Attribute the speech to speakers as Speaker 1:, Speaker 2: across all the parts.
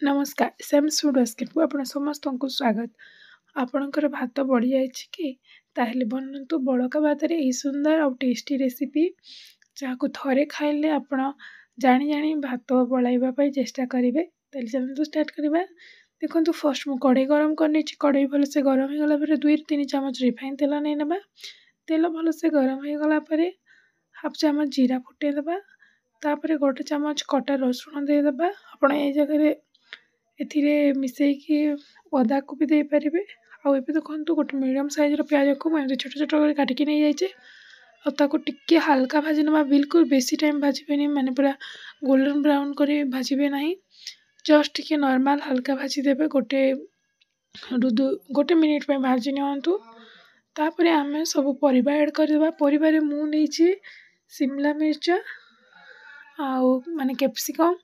Speaker 1: नमस्कार sems food basket को आपण समस्त को स्वागत। आपणकर भात बढ़ी जाए कि ताहले बनतु बड़का भात यही सुंदर और टेस्टी रेसिपी जहाँ थरे खाइले आपण जानी जानी भात बड़ाइबा चेष्टा करेंगे। ताहले चलते स्टार्ट करवा। देखो फर्स्ट मु कड़े गरम करनी कड़े भलसे गरम हो गला 2-3 चमच रिफाइन तेल नहीं नवा। तेल भलसे गरम हो गला हाफ चमच जीरा फुटे दबा तापर 1 चमच कटा रसुण देदेबा। आपण ए जगह एथिरे मिसेकी अदा को भी दे पारिबे। आ एबे देखंतु गोटे मीडियम साइज रो प्याज को मैं छोट छोट कर काटिकी नहीं जाइछे और ताको टिके हल्का भाजी नबा। बिल्कुल बेसी टाइम भाजीबेनी माने पूरा गोल्डन ब्राउन करे भाजीबे नहीं, जस्ट टिके नॉर्मल हल्का भाजी देबे। गोटे मिनिट पे भाजी नियंतु। तापरे आमे सब परिबा ऐड करदेबा। परिबा रे मु नेछि शिमला मिर्च आउ माने कैप्सिकम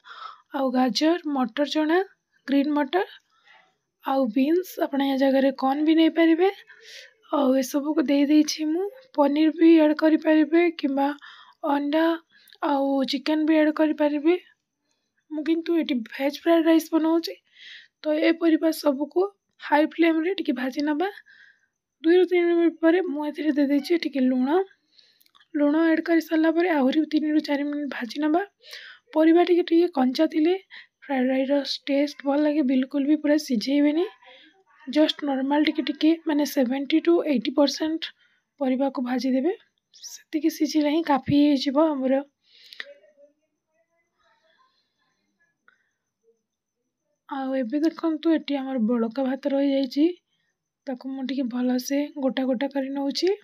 Speaker 1: आउ गाजर मटर चना ग्रीन मटर आउ बीन्स अपना या जगह कॉर्न भी नहीं पारिबे। आउ ए सब को दे देछि मु। पनीर भी ऐड करि पारिबे किंबा अंडा आउ चिकन भी ऐड करि पारिबे। मु किंतु एटी वेज फ्राइड राइस बनाउछि तो ए परिबा सब को हाई फ्लेम रे टिके भाजी नबा। 2-3 मिनिट पर मु एथिरे दे देछि टिके लूण ऐड कर सारा पर आहरी 3-4 मिनिट भाजी नबा। परिबा टिके कंचा थिले फ्राइड राइस टेस्ट भल लगे। बिल्कुल भी पूरा सिझेबेनी, जस्ट नॉर्मल टिके माने 70-80% परिबा को भाजी देबे। सेतिके सिझिले ही काफी जिवो हमर। आ एबे देखंतु एटी हमर बड़का भात रहि जाइछि ताको मु टिके भल से गोटा गोटा करि नउछि।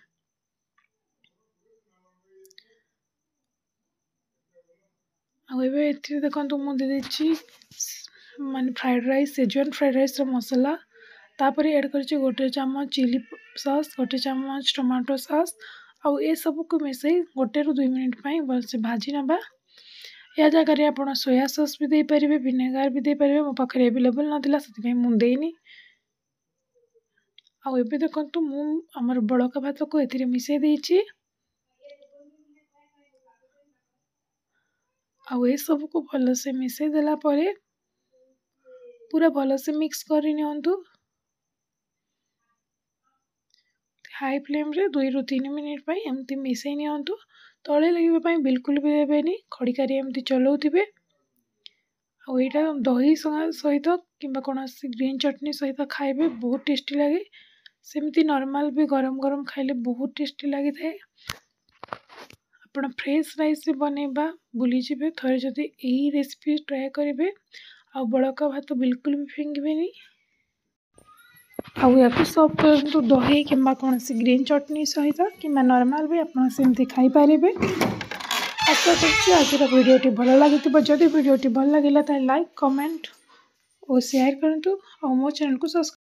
Speaker 1: आ एबे एथि देखंतु मु दे देछि माने fried rice schezwan fried rice रो मसाला। तापर ऐड करछि 1 चम्मच चिली सॉस 1 चम्मच टमाटो सॉस आउ ए सब को मिसई 1-2 मिनिट पई बस भाजी नबा। या जगह रे आपण सोया सॉस भी दे परिबे विनेगर भी दे परिबे। मो पाखरे अवेलेबल नथिला सति मु देनी। आउ एबे देखंतु मु हमर बड़का भात को एथिरे मिसई देछि। आउ ए सब को भल से मिसई देला परे पूरा भल से मिक्स करि नियंतु। हाई फ्लेम रे 2-3 मिनिट पई एमती मिसई नियंतु। तळे लगिबे पई बिल्कुल भी देबेनी, खड़िकारी एमती चलाउथिबे। आ एटा दही सहित किंबा कोनोसी ग्रीन चटनी सहित खाइबे बहुत टेस्टी लागे। सेमती नॉर्मल भी गरम गरम खाइले बहुत टेस्टी लागी थाए। आपण फ्रेश राइस से बनेबा भूली जिबे। थरे जदि एही रेसिपी ट्राई करिवे आ बड़का भात बिल्कुल भी फेंगबेनी। आउ याको सर्व करंतु दही किंबा कोनोसी ग्रीन चटनी सहित किंबा नॉर्मल भी आपण सेमती खाइ पारिबे। आशा करछि आज वीडियोटी भल लागिथिबो। जदि वीडियोटी भल लागिला त लाइक कमेंट और शेयर करंतु और मो चैनल को सब्सक्राइब